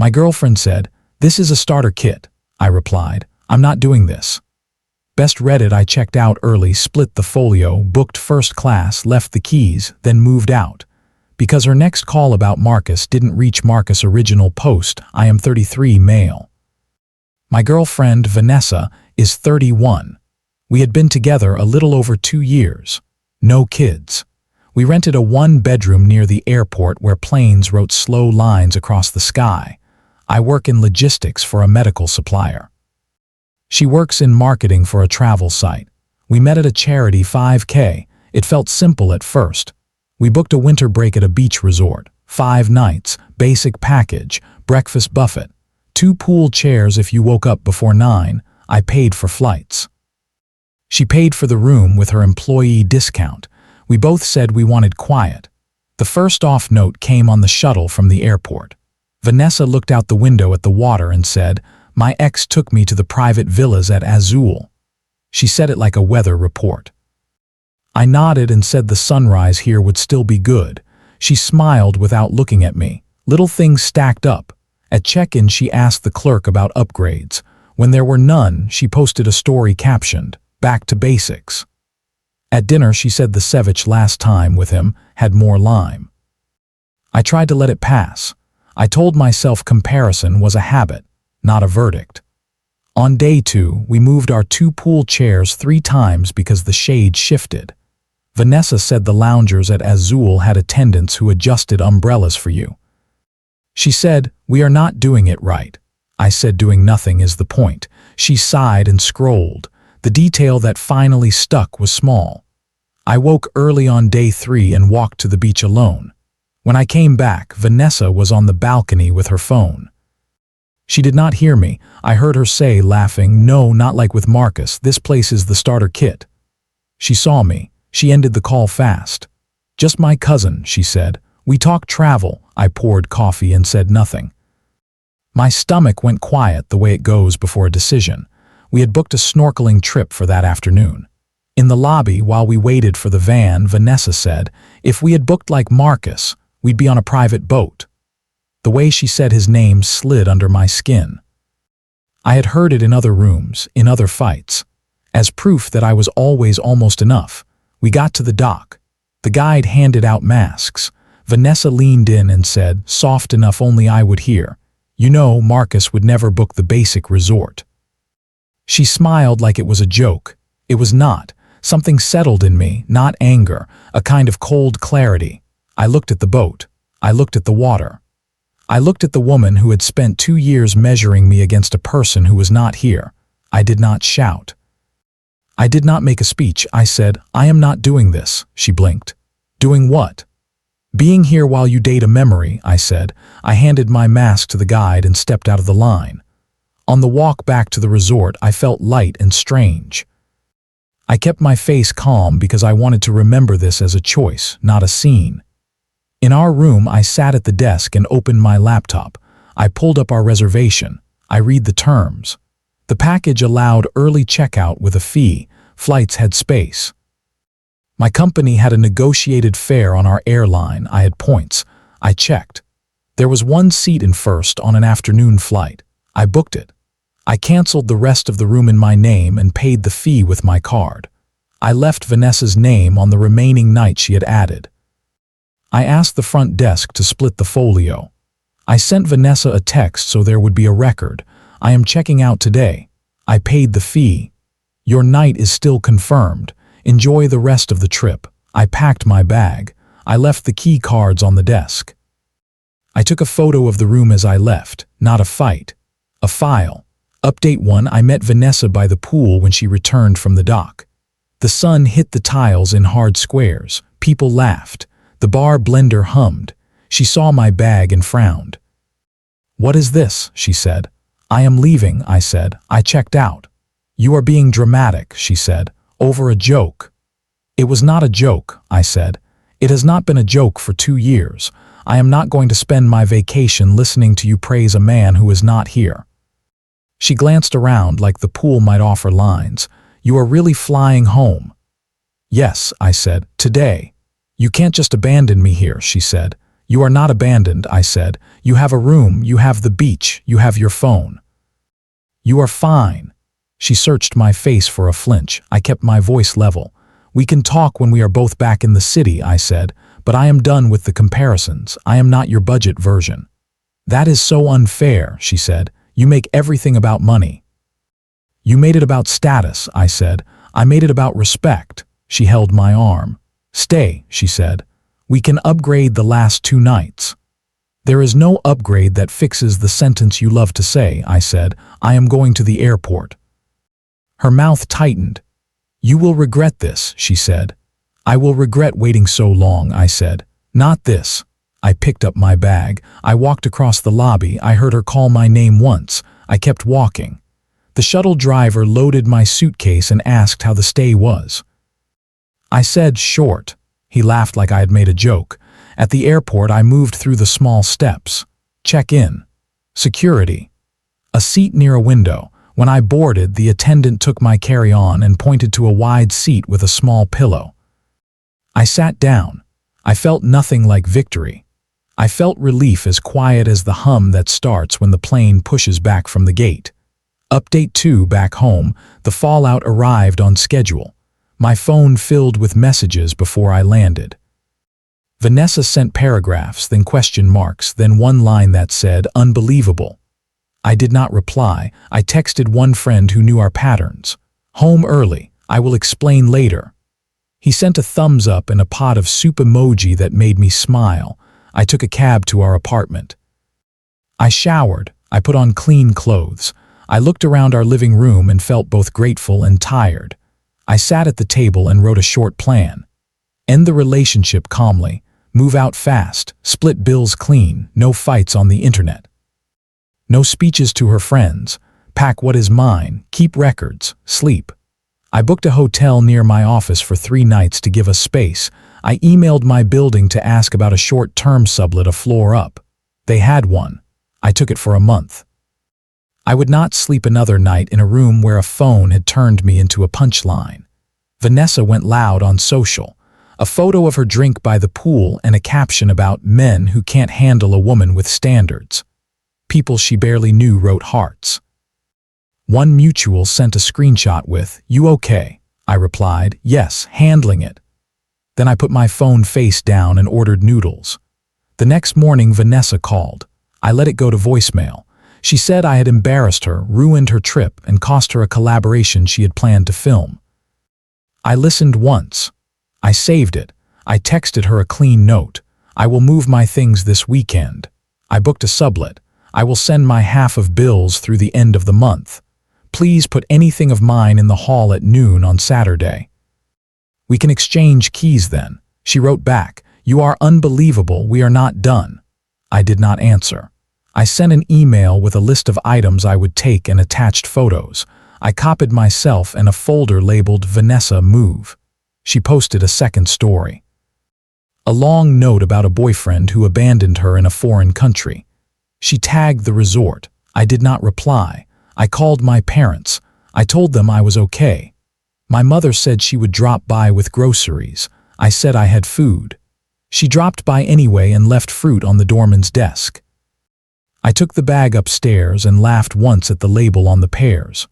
My girlfriend said, "This is a starter kit." I replied, "I'm not doing this." Best read it. I checked out early, split the folio, booked first class, left the keys, then moved out. Because her next call about Marcus didn't reach Marcus' original post. I am 33, male. My girlfriend, Vanessa, is 31. We had been together a little over 2 years. No kids. We rented a 1-bedroom near the airport where planes wrote slow lines across the sky. I work in logistics for a medical supplier. She works in marketing for a travel site. We met at a charity 5K. It felt simple at first. We booked a winter break at a beach resort. 5 nights, basic package, breakfast buffet. 2 pool chairs if you woke up before 9. I paid for flights. She paid for the room with her employee discount. We both said we wanted quiet. The first off note came on the shuttle from the airport. Vanessa looked out the window at the water and said, "My ex took me to the private villas at Azul." She said it like a weather report. I nodded and said the sunrise here would still be good. She smiled without looking at me. Little things stacked up. At check-in, she asked the clerk about upgrades. When there were none, she posted a story captioned, "Back to basics." At dinner, she said the ceviche last time with him had more lime. I tried to let it pass. I told myself comparison was a habit, not a verdict. On day 2, we moved our 2 pool chairs 3 times because the shade shifted. Vanessa said the loungers at Azul had attendants who adjusted umbrellas for you. She said, "We are not doing it right." I said doing nothing is the point. She sighed and scrolled. The detail that finally stuck was small. I woke early on day 3 and walked to the beach alone. When I came back, Vanessa was on the balcony with her phone. She did not hear me. I heard her say, laughing, "No, not like with Marcus. This place is the starter kit." She saw me. She ended the call fast. "Just my cousin," she said. "We talk travel." I poured coffee and said nothing. My stomach went quiet the way it goes before a decision. We had booked a snorkeling trip for that afternoon. In the lobby, while we waited for the van, Vanessa said, "If we had booked like Marcus, we'd be on a private boat." The way she said his name slid under my skin. I had heard it in other rooms, in other fights. As proof that I was always almost enough, we got to the dock. The guide handed out masks. Vanessa leaned in and said, soft enough only I would hear, "You know, Marcus would never book the basic resort." She smiled like it was a joke. It was not. Something settled in me, not anger, a kind of cold clarity. I looked at the boat. I looked at the water. I looked at the woman who had spent 2 years measuring me against a person who was not here. I did not shout. I did not make a speech. I said, "I am not doing this." She blinked. "Doing what?" "Being here while you date a memory," I said. I handed my mask to the guide and stepped out of the line. On the walk back to the resort, I felt light and strange. I kept my face calm because I wanted to remember this as a choice, not a scene. In our room, I sat at the desk and opened my laptop. I pulled up our reservation. I read the terms. The package allowed early checkout with a fee. Flights had space. My company had a negotiated fare on our airline. I had points. I checked. There was 1 seat in first on an afternoon flight. I booked it. I canceled the rest of the room in my name and paid the fee with my card. I left Vanessa's name on the remaining night she had added. I asked the front desk to split the folio. I sent Vanessa a text so there would be a record. "I am checking out today." I paid the fee. "Your night is still confirmed. Enjoy the rest of the trip." I packed my bag. I left the key cards on the desk. I took a photo of the room as I left. Not a fight. A file. Update 1. I met Vanessa by the pool when she returned from the dock. The sun hit the tiles in hard squares. People laughed. The bar blender hummed. She saw my bag and frowned. "What is this?" she said. "I am leaving," I said. "I checked out." "You are being dramatic," she said. "Over a joke." "It was not a joke," I said. "It has not been a joke for 2 years. I am not going to spend my vacation listening to you praise a man who is not here." She glanced around like the pool might offer lines. "You are really flying home?" "Yes," I said. "Today." "You can't just abandon me here," she said. You are not abandoned, I said. You have a room, you have the beach, you have your phone. You are fine. She searched my face for a flinch. I kept my voice level. We can talk when we are both back in the city, I said, but I am done with the comparisons. I am not your budget version. That is so unfair, she said. You make everything about money. You made it about status, I said. I made it about respect. She held my arm. Stay, she said. We can upgrade the last 2 nights. There is no upgrade that fixes the sentence you love to say, I said. I am going to the airport. Her mouth tightened. You will regret this, she said. I will regret waiting so long, I said. Not this. I picked up my bag. I walked across the lobby. I heard her call my name once. I kept walking. The shuttle driver loaded my suitcase and asked how the stay was. I said, short. He laughed like I had made a joke. At the airport, I moved through the small steps. Check-in. Security. A seat near a window. When I boarded, the attendant took my carry-on and pointed to a wide seat with a small pillow. I sat down. I felt nothing like victory. I felt relief as quiet as the hum that starts when the plane pushes back from the gate. Update 2 back home, the fallout arrived on schedule. My phone filled with messages before I landed. Vanessa sent paragraphs, then question marks, then one line that said, unbelievable. I did not reply. I texted one friend who knew our patterns. Home early. I will explain later. He sent a thumbs up and a pot of soup emoji that made me smile. I took a cab to our apartment. I showered. I put on clean clothes. I looked around our living room and felt both grateful and tired. I sat at the table and wrote a short plan. End the relationship calmly. Move out fast. Split bills clean. No fights on the internet. No speeches to her friends. Pack what is mine. Keep records. Sleep. I booked a hotel near my office for 3 nights to give us space. I emailed my building to ask about a short-term sublet a floor up. They had one. I took it for a month. I would not sleep another night in a room where a phone had turned me into a punchline. Vanessa went loud on social. A photo of her drink by the pool and a caption about men who can't handle a woman with standards. People she barely knew wrote hearts. One mutual sent a screenshot with, "You okay?" I replied, "Yes, handling it." Then I put my phone face down and ordered noodles. The next morning, Vanessa called. I let it go to voicemail. She said I had embarrassed her, ruined her trip, and cost her a collaboration she had planned to film. I listened once. I saved it. I texted her a clean note. I will move my things this weekend. I booked a sublet. I will send my half of bills through the end of the month. Please put anything of mine in the hall at noon on Saturday. We can exchange keys then. She wrote back, "You are unbelievable, we are not done." I did not answer. I sent an email with a list of items I would take and attached photos. I copied myself and a folder labeled Vanessa Move. She posted a second story. A long note about a boyfriend who abandoned her in a foreign country. She tagged the resort. I did not reply. I called my parents. I told them I was okay. My mother said she would drop by with groceries. I said I had food. She dropped by anyway and left fruit on the doorman's desk. I took the bag upstairs and laughed once at the label on the pears.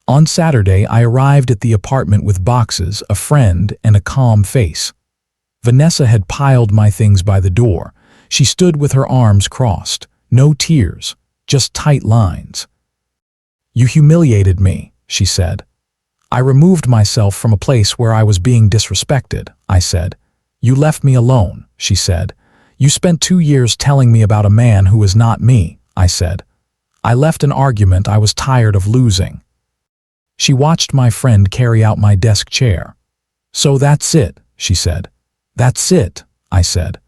On Saturday, I arrived at the apartment with boxes, a friend, and a calm face. Vanessa had piled my things by the door. She stood with her arms crossed. No tears, just tight lines. "You humiliated me," she said. "I removed myself from a place where I was being disrespected," I said. "You left me alone," she said. "You spent 2 years telling me about a man who was not me," I said. "I left an argument I was tired of losing." She watched my friend carry out my desk chair. "So that's it," she said. "That's it," I said.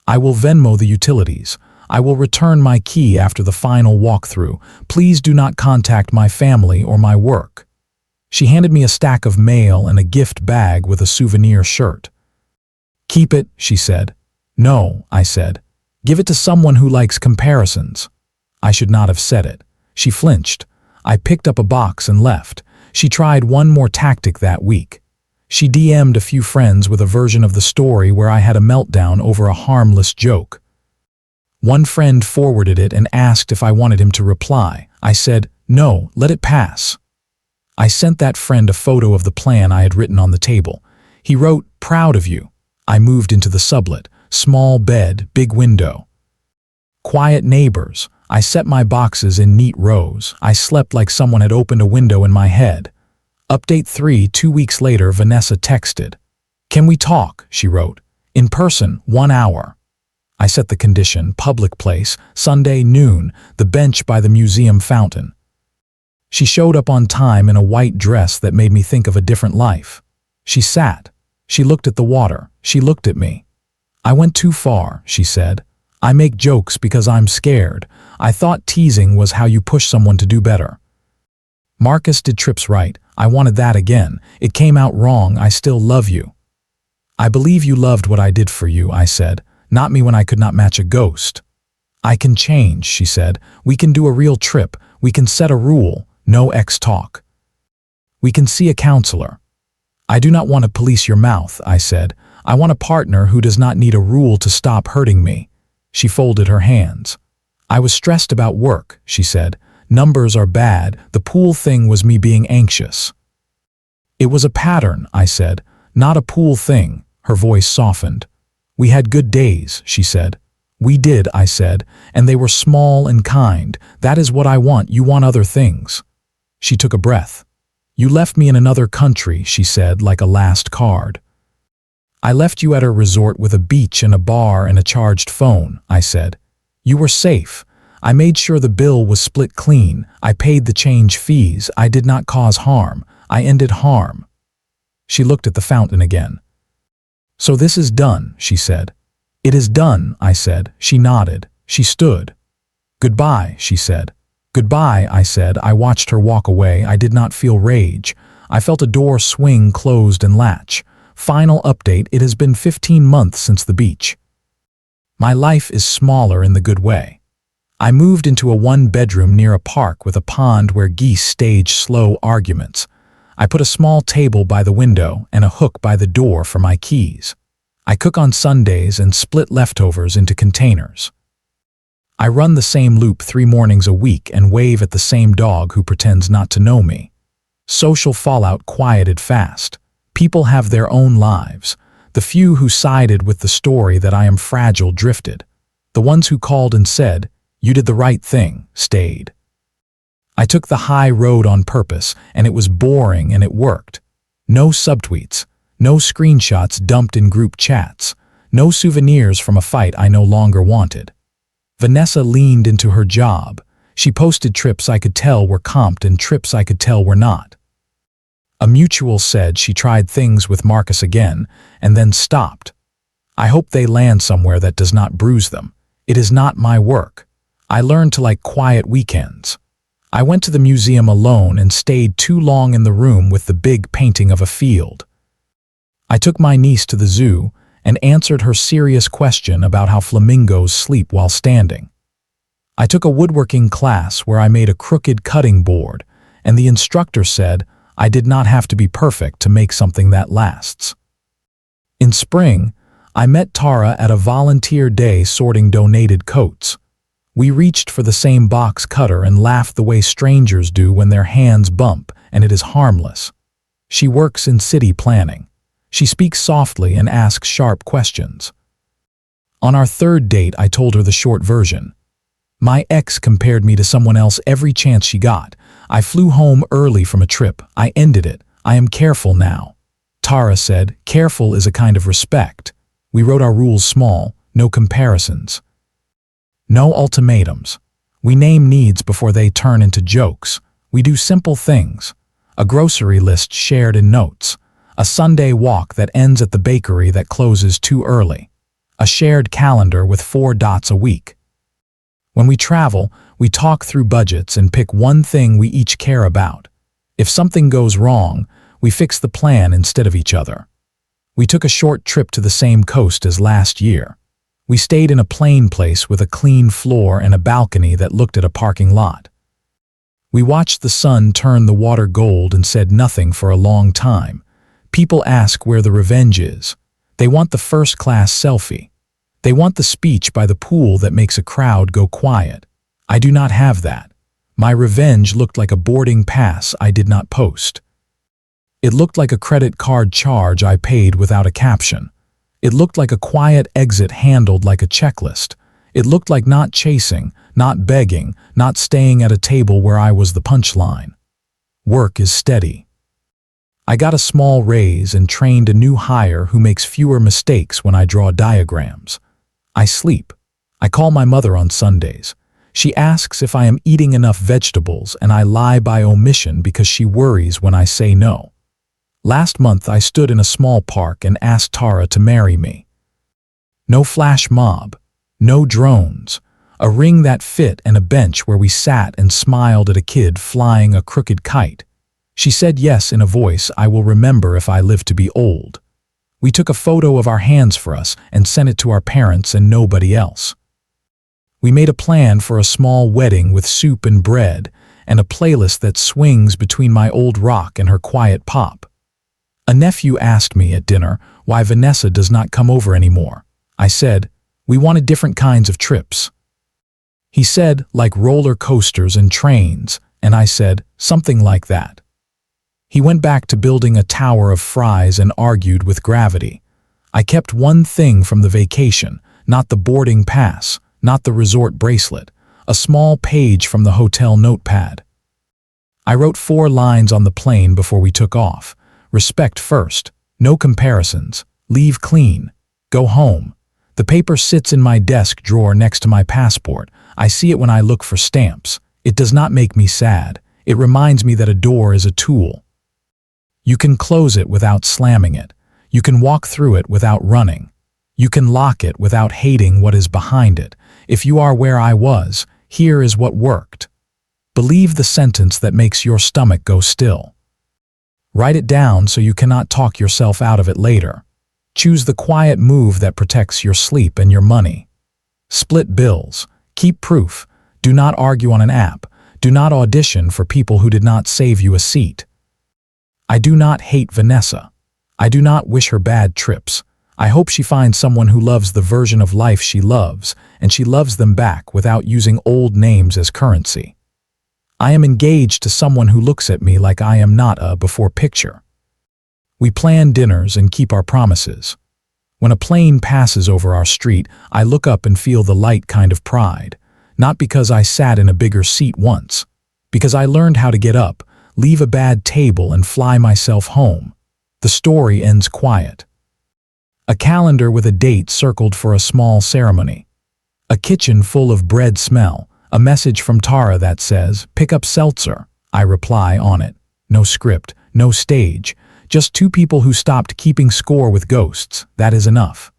"I will Venmo the utilities. I will return my key after the final walkthrough. Please do not contact my family or my work." She handed me a stack of mail and a gift bag with a souvenir shirt. "Keep it," she said. "No," I said. "Give it to someone who likes comparisons." I should not have said it. She flinched. I picked up a box and left. She tried one more tactic that week. She DM'd a few friends with a version of the story where I had a meltdown over a harmless joke. One friend forwarded it and asked if I wanted him to reply. I said, "No, let it pass." I sent that friend a photo of the plan I had written on the table. He wrote, "Proud of you." I moved into the sublet. Small bed, big window. Quiet neighbors. I set my boxes in neat rows. I slept like someone had opened a window in my head. Update 3, 2 weeks later, Vanessa texted. "Can we talk?" she wrote. "In person, 1 hour." I set the condition, public place, Sunday noon, the bench by the museum fountain. She showed up on time in a white dress that made me think of a different life. She sat. She looked at the water. She looked at me. "I went too far," she said. "I make jokes because I'm scared. I thought teasing was how you push someone to do better." Marcus did trips right. I wanted that again. It came out wrong. I still love you. "I believe you loved what I did for you," I said. "Not me when I could not match a ghost." "I can change," she said. "We can do a real trip. We can set a rule. No ex talk. We can see a counselor." "I do not want to police your mouth," I said. "I want a partner who does not need a rule to stop hurting me." She folded her hands. "I was stressed about work," she said. "Numbers are bad. The pool thing was me being anxious." "It was a pattern," I said. "Not a pool thing." Her voice softened. "We had good days," she said. "We did," I said, "and they were small and kind. That is what I want. You want other things." She took a breath. "You left me in another country," she said, like a last card. "I left you at a resort with a beach and a bar and a charged phone," I said. "You were safe. I made sure the bill was split clean. I paid the change fees. I did not cause harm. I ended harm." She looked at the fountain again. "So this is done," she said. "It is done," I said. She nodded. She stood. "Goodbye," she said. "Goodbye," I said. I watched her walk away. I did not feel rage. I felt a door swing closed and latch. Final update, it has been 15 months since the beach. My life is smaller in the good way. I moved into a 1-bedroom near a park with a pond where geese stage slow arguments. I put a small table by the window and a hook by the door for my keys. I cook on Sundays and split leftovers into containers. I run the same loop 3 mornings a week and wave at the same dog who pretends not to know me. Social fallout quieted fast. People have their own lives. The few who sided with the story that I am fragile drifted. The ones who called and said, "You did the right thing," stayed. I took the high road on purpose, and it was boring and it worked. No subtweets, no screenshots dumped in group chats, no souvenirs from a fight I no longer wanted. Vanessa leaned into her job. She posted trips I could tell were comped and trips I could tell were not. A mutual said she tried things with Marcus again and then stopped. I hope they land somewhere that does not bruise them. It is not my work. I learned to like quiet weekends. I went to the museum alone and stayed too long in the room with the big painting of a field. I took my niece to the zoo and answered her serious question about how flamingos sleep while standing. I took a woodworking class where I made a crooked cutting board, and the instructor said I did not have to be perfect to make something that lasts. In spring, I met Tara at a volunteer day sorting donated coats. We reached for the same box cutter and laughed the way strangers do when their hands bump, and it is harmless. She works in city planning. She speaks softly and asks sharp questions. On our 3rd date, I told her the short version. My ex compared me to someone else every chance she got. I flew home early from a trip. I ended it. I am careful now. Tara said, "Careful is a kind of respect." We wrote our rules small, no comparisons. No ultimatums. We name needs before they turn into jokes. We do simple things. A grocery list shared in notes. A Sunday walk that ends at the bakery that closes too early. A shared calendar with 4 dots a week. When we travel, we talk through budgets and pick one thing we each care about. If something goes wrong, we fix the plan instead of each other. We took a short trip to the same coast as last year. We stayed in a plain place with a clean floor and a balcony that looked at a parking lot. We watched the sun turn the water gold and said nothing for a long time. People ask where the revenge is. They want the first-class selfie. They want the speech by the pool that makes a crowd go quiet. I do not have that. My revenge looked like a boarding pass I did not post. It looked like a credit card charge I paid without a caption. It looked like a quiet exit handled like a checklist. It looked like not chasing, not begging, not staying at a table where I was the punchline. Work is steady. I got a small raise and trained a new hire who makes fewer mistakes when I draw diagrams. I sleep. I call my mother on Sundays. She asks if I am eating enough vegetables, and I lie by omission because she worries when I say no. Last month I stood in a small park and asked Tara to marry me. No flash mob, no drones, a ring that fit and a bench where we sat and smiled at a kid flying a crooked kite. She said yes in a voice I will remember if I live to be old. We took a photo of our hands for us and sent it to our parents and nobody else. We made a plan for a small wedding with soup and bread and a playlist that swings between my old rock and her quiet pop. A nephew asked me at dinner why Vanessa does not come over anymore. I said, we wanted different kinds of trips. He said, like roller coasters and trains, and I said, something like that. He went back to building a tower of fries and argued with gravity. I kept one thing from the vacation, not the boarding pass, not the resort bracelet, a small page from the hotel notepad. I wrote 4 lines on the plane before we took off. Respect first, no comparisons, leave clean, go home. The paper sits in my desk drawer next to my passport. I see it when I look for stamps. It does not make me sad. It reminds me that a door is a tool. You can close it without slamming it. You can walk through it without running. You can lock it without hating what is behind it. If you are where I was, here is what worked. Believe the sentence that makes your stomach go still. Write it down so you cannot talk yourself out of it later. Choose the quiet move that protects your sleep and your money. Split bills. Keep proof. Do not argue on an app. Do not audition for people who did not save you a seat. I do not hate Vanessa. I do not wish her bad trips. I hope she finds someone who loves the version of life she loves, and she loves them back without using old names as currency. I am engaged to someone who looks at me like I am not a before picture. We plan dinners and keep our promises. When a plane passes over our street, I look up and feel the light kind of pride, not because I sat in a bigger seat once, because I learned how to get up, leave a bad table, and fly myself home. The story ends quiet. A calendar with a date circled for a small ceremony. A kitchen full of bread smell. A message from Tara that says, pick up seltzer. I reply on it. No script, no stage. Just 2 people who stopped keeping score with ghosts. That is enough.